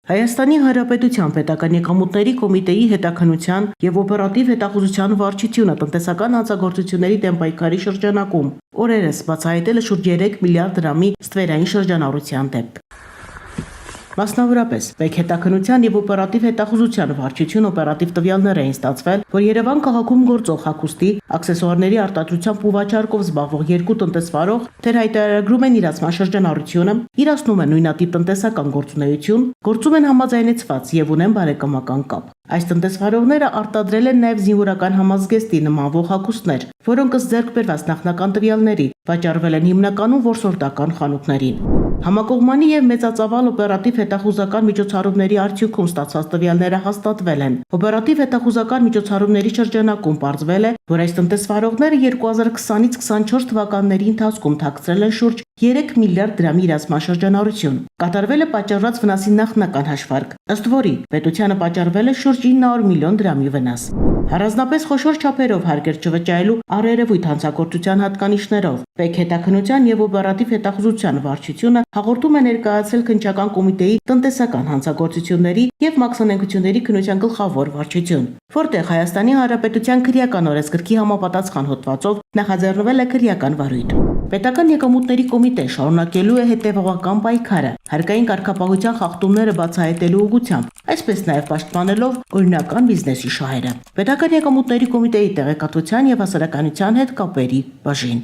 Հայաստանի Հանրապետության պետական եկամուտների կոմիտեի հետաքննության եւ օպերատիվ հետախուզության վարչությունը տնտեսական հանցագործությունների դեմ պայքարի շրջանակում օրերս բացահայտել է շուրջ 3 միլիարդ դրամի ստվերային շրջանառության դեպք։ Մասնավորապես, պետք հետաքննության եւ օպերատիվ հետախուզության վարչություն օպերատիվ տվյալներ էին ստացվել, որ Երևան քաղաքում գործող հագուստի, աքսեսուարների արտադրությամբ ու վաճառքով զբաղվող երկու տնտեսվարող թեր հայտարարագրում են իրացման շրջանառությունը, իրացնում են նույնատիպ տնտեսական գործունեություն, գործում են համաձայնեցված եւ ունեն բարեկամական կապ։ Այս տնտեսվարողները արտադրել են նաև զինվորական համազգեստի նմանվող հագուստներ, որոնք ըստ ձեռք բերված նախնական տվյալների վաճառվել են հիմնականում որսորդական խանութներին։ Համակողմանի եւ մեծածավալ օպերատիվ հետախուզական միջոցառումների արդյունքում ստացված տվյալները հաստատվել են։ Օպերատիվ հետախուզական միջոցառումների շրջանակում պարզվել է, որ այս տնտեսվարողները 2020-ից 24 թվականների ընթացքում թաքցրել են շուրջ 3 միլիարդ դրամի իրացման շրջանառություն։ Կատարվել է պատճառված վնասի նախնական հաշվարկ, ըստ որի պետությանը պատճառվել է շուրջ 900 միլիոն դրամի վնաս։ Առանձնապես խոշոր չափերով հարկեր չվճարելու առերևույթ հանցագործության հատկանիշներով պետք հետաքննության եւ օպերատիվ հետախուզության վարչությունը հաղորդում է ներկայացել քննչական կոմիտեի տնտեսական հանցագործությունների եւ մաքսանենգությունների քննության գլխավոր վարչություն, որտեղ Հայաստանի Հանրապետության քրեական օրենսգրքի համապատասխան հոդվածով նախաձեռնվել է քրեական վարույթ։ Պետական եկամուտների կոմիտեն շարունակելու է հետևողական պայքարը հարկային կարգապահության խախտումները բացահայտելու ուղղությամբ, այսպես նաև պաշտպանելով օրինական բիզնեսի շահերը։ Պետական եկամուտների կոմիտեի տեղեկատվության եւ հասարակայնության հետ կապերի բաժին։